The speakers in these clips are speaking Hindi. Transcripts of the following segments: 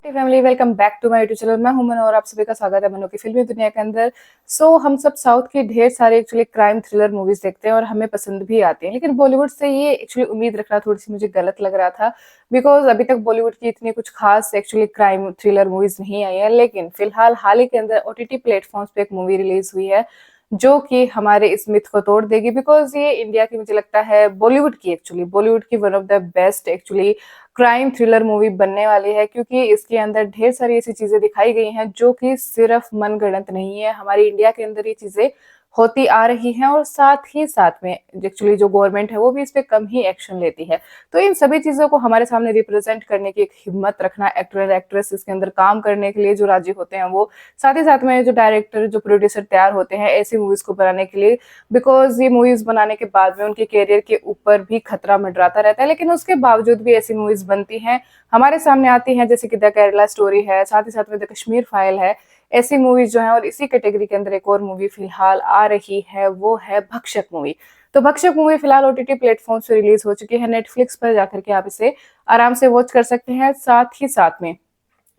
Family, welcome back to my YouTube channel. मैं हूं मनु और आप सभी का स्वागत है मनु की फिल्मी दुनिया के अंदर। हम सब साउथ की ढेर सारे एक्चुअली क्राइम थ्रिलर मूवीज देखते हैं और हमें पसंद भी आती हैं, लेकिन बॉलीवुड से ये एक्चुअली उम्मीद रखना थोड़ी सी मुझे गलत लग रहा था। बिकॉज अभी तक बॉलीवुड की इतनी कुछ खास एक्चुअली क्राइम थ्रिलर मूवीज नहीं आई है, लेकिन फिलहाल हाल ही के अंदर ओटीटी प्लेटफॉर्म्स पे एक मूवी रिलीज हुई है जो कि हमारे इस मिथ को तोड़ देगी। बिकॉज ये इंडिया की, मुझे लगता है बॉलीवुड की one of the best actually crime thriller movie बनने वाली है, क्योंकि इसके अंदर ढेर सारी ऐसी चीजें दिखाई गई हैं जो कि सिर्फ मनगढ़ंत नहीं है। हमारी इंडिया के अंदर ये चीजें होती आ रही हैं और साथ ही साथ में एक्चुअली जो गवर्नमेंट है वो भी इस पे कम ही एक्शन लेती है। तो इन सभी चीजों को हमारे सामने रिप्रेजेंट करने की एक हिम्मत रखना, एक्टर एक्ट्रेस इसके अंदर काम करने के लिए जो राजी होते हैं वो, साथ ही साथ में जो डायरेक्टर जो प्रोड्यूसर तैयार होते हैं ऐसी मूवीज को बनाने के लिए। बिकॉज ये मूवीज बनाने के बाद में उनके करियर के ऊपर भी खतरा मंडराता रहता है, लेकिन उसके बावजूद भी ऐसी मूवीज बनती हैं, हमारे सामने आती हैं, जैसे कि द केरला स्टोरी है, साथ ही साथ में द कश्मीर फाइल है। ऐसी मूवीज जो है, और इसी कैटेगरी के अंदर एक और मूवी फिलहाल आ रही है, वो है भक्षक मूवी। तो भक्षक मूवी फिलहाल ओटीटी प्लेटफॉर्म से रिलीज हो चुकी है, नेटफ्लिक्स पर जाकर के आप इसे आराम से वॉच कर सकते हैं। साथ ही साथ में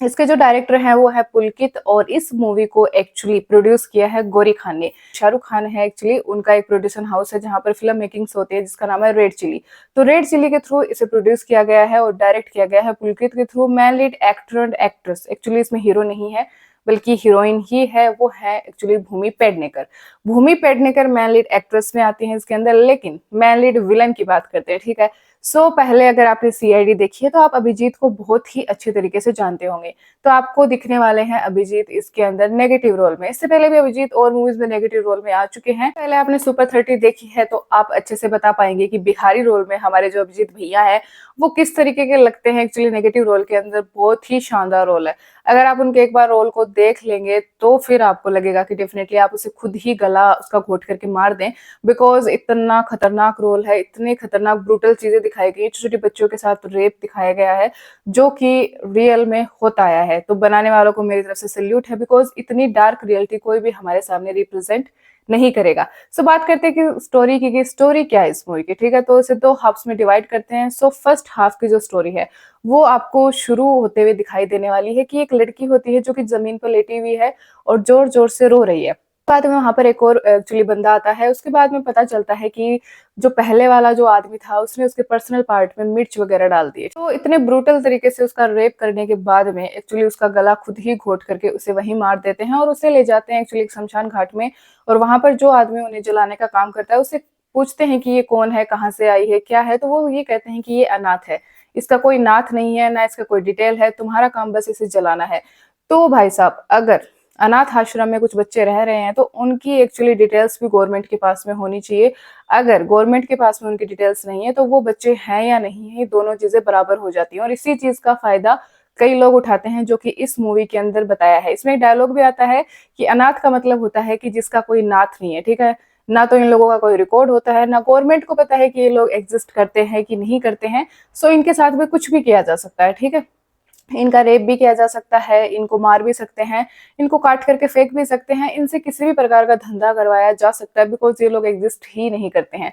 इसके जो डायरेक्टर हैं वो है पुलकित, और इस मूवी को एक्चुअली प्रोड्यूस किया है गौरी खान ने। शाहरुख खान है एक्चुअली, उनका एक प्रोड्यूसर हाउस है जहां पर फिल्म मेकिंग्स होती है, जिसका नाम है रेड चिली। तो रेड चिली के थ्रू इसे प्रोड्यूस किया गया है और डायरेक्ट किया गया है पुलकित के through. Man lead actor and actress actually इसमें हीरो नहीं है बल्कि हीरोइन ही है, वो है एक्चुअली भूमि पेडनेकर। भूमि पेडनेकर मैन लीड एक्ट्रेस में आती है इसके अंदर, लेकिन मैन लीड विलन की बात करते हैं, ठीक है। पहले अगर आपने सीआईडी देखी है तो आप अभिजीत को बहुत ही अच्छे तरीके से जानते होंगे। तो आपको दिखने वाले हैं अभिजीत इसके अंदर नेगेटिव रोल में। इससे पहले भी अभिजीत और मूवीज में नेगेटिव रोल में आ चुके हैं। पहले आपने सुपर 30 देखी है तो आप अच्छे से बता पाएंगे कि बिहारी रोल में हमारे जो अभिजीत भैया है वो किस तरीके के लगते हैं। एक्चुअली नेगेटिव रोल के अंदर बहुत ही शानदार रोल है। अगर आप उनके एक बार रोल को देख लेंगे तो फिर आपको लगेगा कि डेफिनेटली आप उसे खुद ही गला उसका घोट करके मार दें। बिकॉज इतना खतरनाक रोल है, इतनी खतरनाक ब्रूटल चीजें दिखाई गई, छोटे छोटे बच्चों के साथ रेप दिखाया गया है जो कि रियल में होता आया है। तो बनाने वालों को मेरी तरफ से सल्यूट है, बिकॉज इतनी डार्क रियलिटी कोई भी हमारे सामने रिप्रेजेंट नहीं करेगा। बात करते हैं कि स्टोरी की, स्टोरी क्या है इस मूवी की, ठीक है। तो इसे दो हाफ्स में डिवाइड करते हैं। फर्स्ट हाफ की जो स्टोरी है वो आपको शुरू होते हुए दिखाई देने वाली है कि एक लड़की होती है जो कि जमीन पर लेटी हुई है और जोर जोर से रो रही है। बाद में वहां पर एक और एक्चुअली बंदा आता है। उसके बाद में पता चलता है कि जो पहले वाला जो आदमी था उसने उसके पर्सनल पार्ट में मिर्च वगैरह डाल दिए। तो इतने ब्रूटल तरीके से उसका रेप करने के बाद में एक्चुअली उसका गला खुद ही घोट करके उसे वहीं मार देते हैं और उसे ले जाते हैं एक्चुअली एक शमशान घाट में। और वहां पर जो आदमी उन्हें जलाने का काम करता है उससे पूछते हैं कि ये कौन है, कहाँ से आई है, क्या है। तो वो ये कहते हैं कि ये अनाथ है, इसका कोई नाथ नहीं है, ना इसका कोई डिटेल है, तुम्हारा काम बस इसे जलाना है। तो भाई साहब, अगर अनाथ आश्रम में कुछ बच्चे रह रहे हैं तो उनकी एक्चुअली डिटेल्स भी गवर्नमेंट के पास में होनी चाहिए। अगर गवर्नमेंट के पास में उनकी डिटेल्स नहीं है तो वो बच्चे हैं या नहीं है, दोनों चीजें बराबर हो जाती हैं। और इसी चीज का फायदा कई लोग उठाते हैं, जो कि इस मूवी के अंदर बताया है। इसमें एक डायलॉग भी आता है कि अनाथ का मतलब होता है कि जिसका कोई नाथ नहीं है, ठीक है। ना तो इन लोगों का कोई रिकॉर्ड होता है, ना गवर्नमेंट को पता है कि ये लोग एग्जिस्ट करते हैं कि नहीं करते हैं। इनके साथ में कुछ भी किया जा सकता है, ठीक है। इनका रेप भी किया जा सकता है, इनको मार भी सकते हैं, इनको काट करके फेंक भी सकते हैं, इनसे किसी भी प्रकार का धंधा करवाया जा सकता है, बिकॉज ये लोग एग्जिस्ट ही नहीं करते हैं।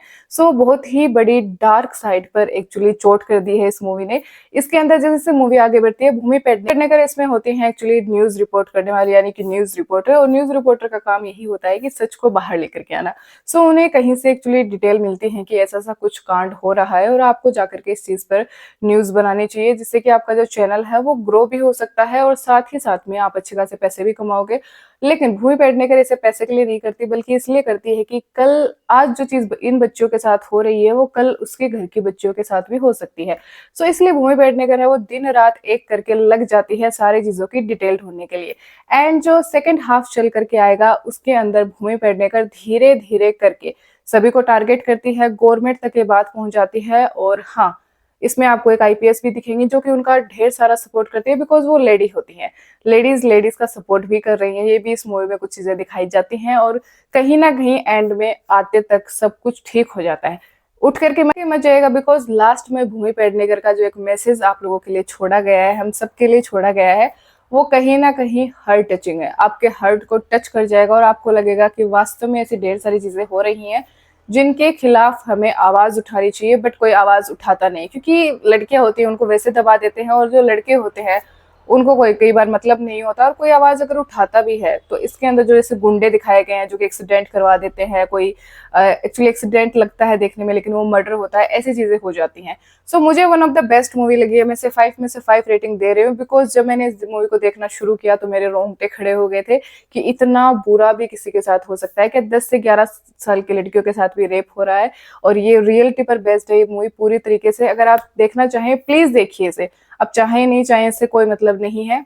बहुत ही बड़ी डार्क साइड पर एक्चुअली चोट कर दी है इस मूवी ने। इसके अंदर जैसे जैसे मूवी आगे बढ़ती है, भूमि पेडनेकर इसमें होती है एक्चुअली न्यूज रिपोर्ट करने वाली, यानी कि न्यूज रिपोर्टर। और न्यूज रिपोर्टर का काम यही होता है कि सच को बाहर लेकर के आना। उन्हें कहीं से एक्चुअली डिटेल मिलती है कि ऐसा ऐसा कुछ कांड हो रहा है और आपको जाकर के इस चीज पर न्यूज बनानी चाहिए, जिससे कि आपका जो चैनल है वो ग्रो भी हो सकता है और साथ ही साथ में आप अच्छे खासे पैसे भी कमाओगे। लेकिन भूमि पेडनेकर इसे पैसे के लिए नहीं करती, बल्कि इसलिए करती है कि कल आज जो चीज इन बच्चों के साथ हो रही है वो कल उसके घर के बच्चों के साथ भी हो सकती है। इसलिए भूमि पेडनेकर है वो दिन रात एक करके लग जाती है सारी चीजों की डिटेल ढूंढने के लिए। एंड जो सेकंड हाफ चल करके आएगा उसके अंदर भूमि पेडनेकर धीरे धीरे करके सभी को टारगेट करती है, गवर्नमेंट तक ये बात पहुंच जाती है। और हाँ, इसमें आपको एक आईपीएस भी दिखेंगे जो कि उनका ढेर सारा सपोर्ट करती है, बिकॉज वो लेडी होती हैं। लेडीज का सपोर्ट भी कर रही हैं, ये भी इस मूवी में कुछ चीजें दिखाई जाती हैं। और कहीं ना कहीं एंड में आते तक सब कुछ ठीक हो जाता है। उठ करके मच जाएगा, बिकॉज लास्ट में भूमि पेडनेकर का जो एक मैसेज आप लोगों के लिए छोड़ा गया है, हम सबके लिए छोड़ा गया है, वो कहीं ना कहीं हार्ट टचिंग है। आपके हार्ट को टच कर जाएगा और आपको लगेगा कि वास्तव में ऐसी ढेर सारी चीजें हो रही हैं जिनके खिलाफ हमें आवाज उठानी चाहिए, बट कोई आवाज उठाता नहीं, क्योंकि लड़कियां होती हैं उनको वैसे दबा देते हैं और जो लड़के होते हैं उनको कोई कई बार मतलब नहीं होता, और कोई आवाज़ अगर उठाता भी है, तो इसके अंदर जो जैसे गुंडे दिखाए गए हैं जो कि एक्सीडेंट करवा देते हैं, कोई एक्चुअली एक्सीडेंट लगता है देखने में लेकिन वो मर्डर होता है, ऐसी चीज़ें हो जाती हैं। सो मुझे one of the best movie लगी है, मैं इसे 5 में से 5 रेटिंग दे रही हूँ, बिकॉज़ जब मैंने इस मूवी को देखना शुरू किया तो मेरे रोंगटे खड़े हो गए थे कि इतना बुरा भी किसी के साथ हो सकता है कि 10 से 11 साल की लड़कियों के साथ भी रेप हो रहा है, और ये रियलिटी पर बेस्ड है ये मूवी पूरी तरीके से। अगर आप देखना चाहें प्लीज़ देखिए इसे, आप चाहें नहीं चाहें इससे कोई मतलब नहीं है।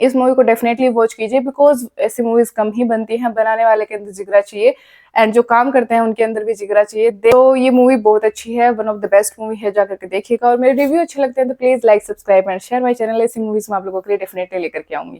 इस मूवी को डेफिनेटली वॉच कीजिए, बिकॉज़ ऐसी मूवीज़ कम ही बनती हैं, बनाने वाले के अंदर जिगरा चाहिए एंड जो काम करते हैं उनके अंदर भी जिगरा चाहिए। तो ये मूवी बहुत अच्छी है, one of the best movie है, जाकर के देखिएगा। और मेरे रिव्यू अच्छे लगते हैं तो please like, subscribe and share my channel. ऐसी मूवीज़ मैं आप लोगों के लिए डेफिनेटली लेकर के आऊँगी।